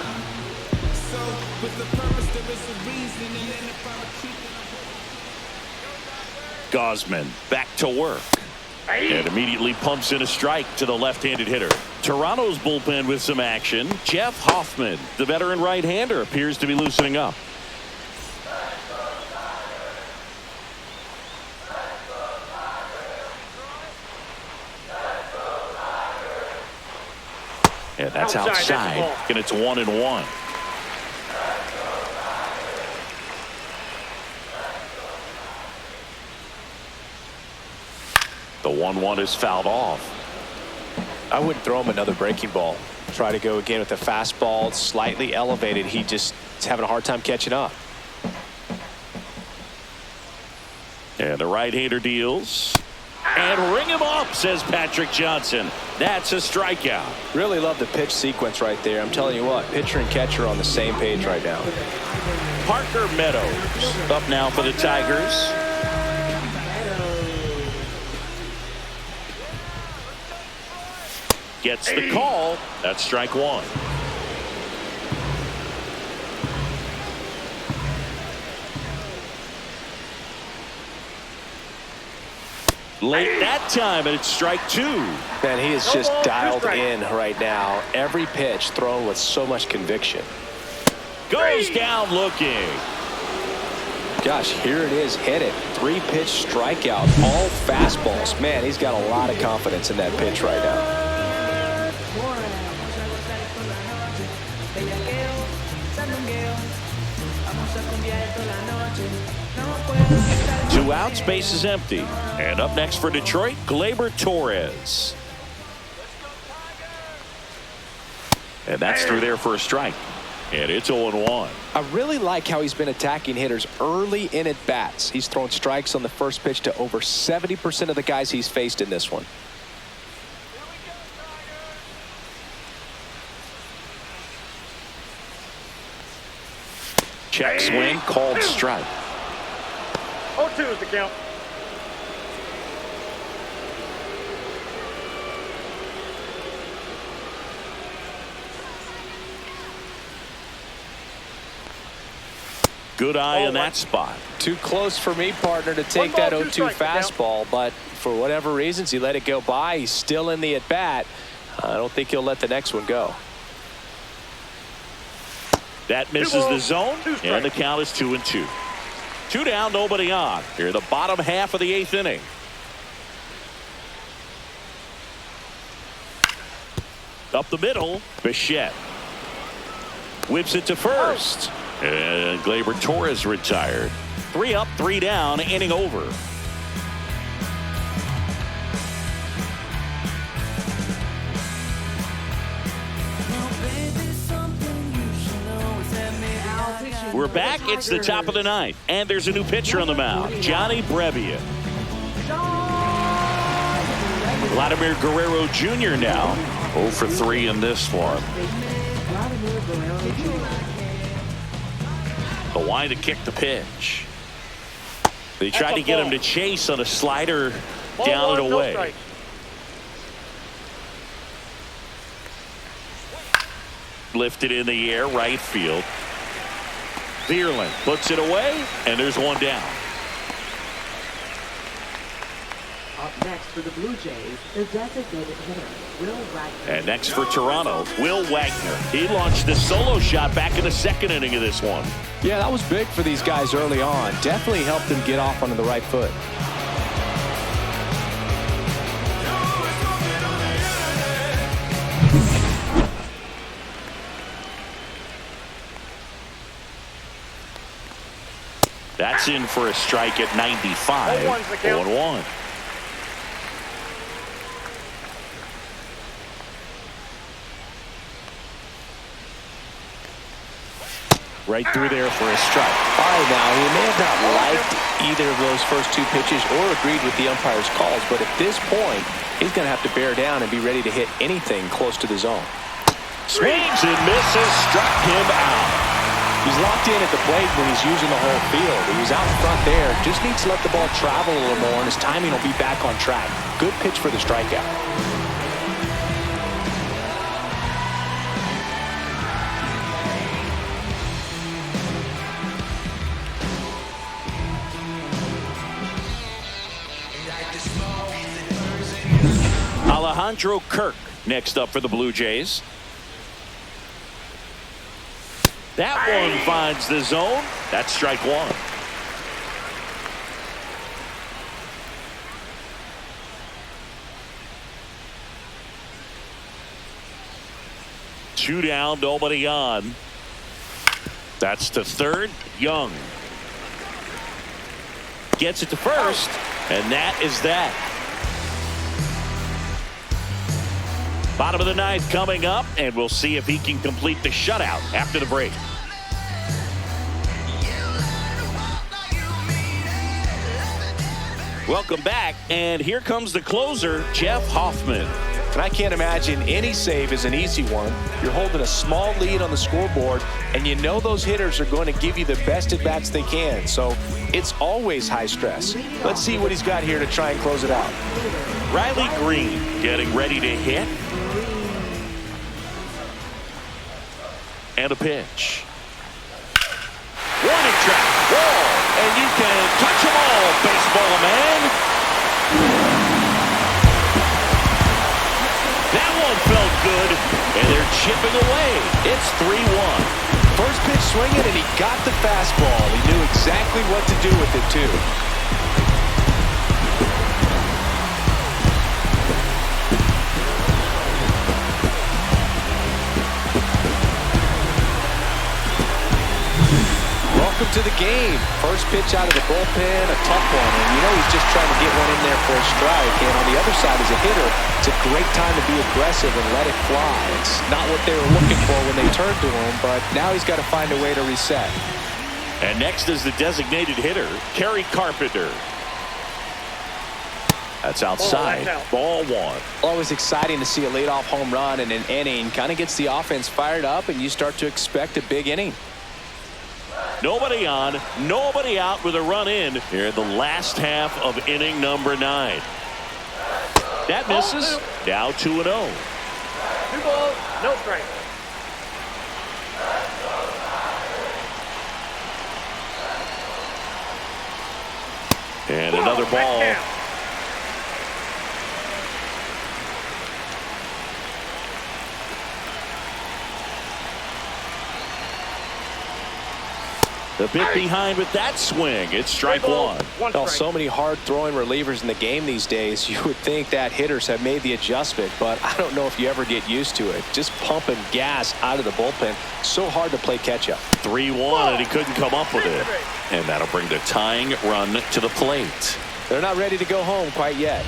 Gosman back to work. And immediately pumps in a strike to the left-handed hitter. Toronto's bullpen with some action. Jeff Hoffman, the veteran right-hander, appears to be loosening up. And that's outside. And it's 1-1. The 1-1 is fouled off. I wouldn't throw him another breaking ball. Try to go again with the fastball. It's slightly elevated. He just is having a hard time catching up. And the right-hander deals. And ring him up, says Patrick Johnson. That's a strikeout. Really love the pitch sequence right there. I'm telling you what, pitcher and catcher are on the same page right now. Parker Meadows up now for the Tigers. Gets the call. That's strike 1. Late that time, and it's strike 2. Man, he is just dialed in right now. Every pitch thrown with so much conviction. Goes down looking. Gosh, here it is, hit it. 3-pitch strikeout, all fastballs. Man, he's got a lot of confidence in that pitch right now. 2 outs, base is empty. And up next for Detroit, Gleyber Torres. And that's through there for a strike. And it's 0-1. I really like how he's been attacking hitters early in at bats. He's thrown strikes on the first pitch to over 70% of the guys he's faced in this one. Check swing, called strike. 0-2 is the count. Good eye in that spot. Too close for me, partner, to take that 0-2 fastball, but for whatever reasons, he let it go by. He's still in the at-bat. I don't think he'll let the next one go. That misses the zone, and the count is 2-2. 2 down, nobody on. Here, the bottom half of the 8th inning. Up the middle, Bichette. Whips it to first. And Gleyber Torres retired. 3 up, 3 down, inning over. We're back. It's the top of the ninth. And there's a new pitcher on the mound, Johnny Brebbia. Vladimir Guerrero Jr. now 0 for 3 in this one. The wind to kick the pitch. They tried to get him to chase on a slider down and away. Lifted in the air, right field. Vierland puts it away, and there's one down. Up next for the Blue Jays, the designated hitter, Will Wagner. And next for Toronto, Will Wagner. He launched a solo shot back in the second inning of this one. Yeah, that was big for these guys early on. Definitely helped them get off onto the right foot. That's in for a strike at 95. 0-1. Right through there for a strike. All right, now, he may have not liked either of those first 2 pitches or agreed with the umpire's calls, but at this point, he's going to have to bear down and be ready to hit anything close to the zone. Swings and misses, struck him out. He's locked in at the plate when he's using the whole field. He was out in front there, just needs to let the ball travel a little more, and his timing will be back on track. Good pitch for the strikeout. Alejandro Kirk next up for the Blue Jays. That one finds the zone. That's strike 1. Two down, nobody on. That's to third. Young gets it to first, and that is that. Bottom of the ninth coming up, and we'll see if he can complete the shutout after the break. Welcome back, and here comes the closer, Jeff Hoffman. And I can't imagine any save is an easy one. You're holding a small lead on the scoreboard, and you know those hitters are going to give you the best at-bats they can. So it's always high stress. Let's see what he's got here to try and close it out. Riley Green getting ready to hit. And a pitch. Warning track. Ball. And you can touch them all, baseball man. That one felt good. And they're chipping away. It's 3-1. First pitch swinging, and he got the fastball. He knew exactly what to do with it, too. Welcome to the game. First pitch out of the bullpen, a tough one. And you know he's just trying to get one in there for a strike. And on the other side, as a hitter, it's a great time to be aggressive and let it fly. It's not what they were looking for when they turned to him, but now he's got to find a way to reset. And next is the designated hitter, Kerry Carpenter. That's outside. Ball 1. Always exciting to see a leadoff home run in an inning. Kind of gets the offense fired up, and you start to expect a big inning. Nobody on, nobody out with a run in here in the last half of inning number 9. That misses. Now 2-0. 2 balls, no strikes. And another ball. A bit behind with that swing. It's strike one. Well, so many hard-throwing relievers in the game these days, you would think that hitters have made the adjustment, but I don't know if you ever get used to it. Just pumping gas out of the bullpen. So hard to play catch-up. 3-1, and he couldn't come up with it. And that'll bring the tying run to the plate. They're not ready to go home quite yet.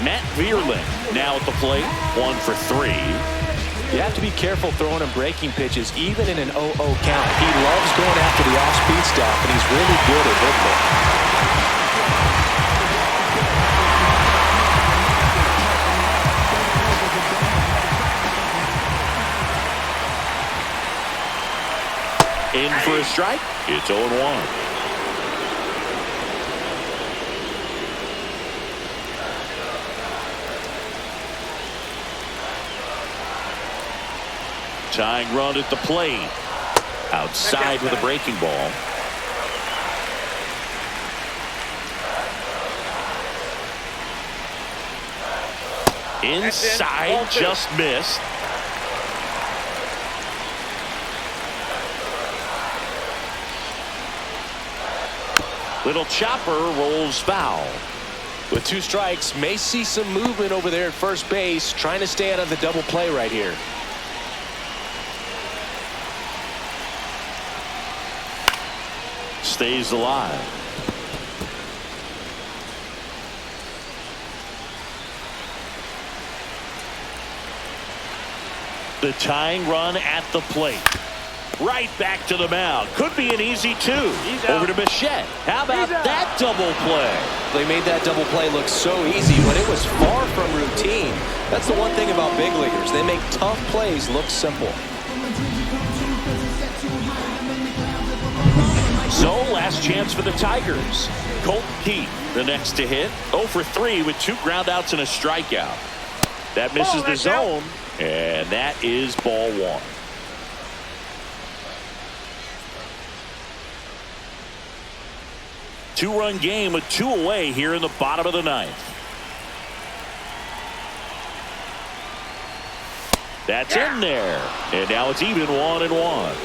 Matt Vierling now at the plate, 1 for 3. You have to be careful throwing and breaking pitches, even in an 0-0 count. He loves going after the off-speed stuff, and he's really good at hitting it. In for a strike. It's 0-1. Tying run at the plate. Outside with a breaking ball. Inside, just missed. Little chopper rolls foul. With 2 strikes, may see some movement over there at first base, trying to stay out of the double play right here. Stays alive. The tying run at the plate. Right back to the mound. Could be an easy 2. Over to Bichette. How about that double play? They made that double play look so easy when it was far from routine. That's the one thing about big leaguers. They make tough plays look simple. So, last chance for the Tigers. Colt Keith, the next to hit. 0 for 3 with 2 groundouts and a strikeout. That misses the zone, and that is ball 1. Two-run game with 2 away here in the bottom of the 9th. That's in there, and now it's even 1-1.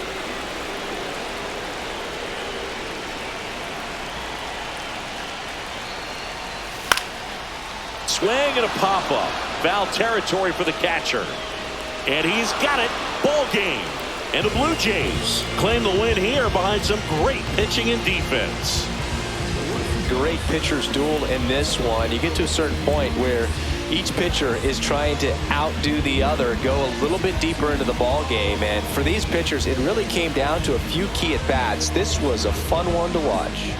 Swing and a pop-up. Foul territory for the catcher. And he's got it. Ball game. And the Blue Jays claim the win here behind some great pitching and defense. Great pitchers duel in this one. You get to a certain point where each pitcher is trying to outdo the other, go a little bit deeper into the ball game. And for these pitchers, it really came down to a few key at-bats. This was a fun one to watch.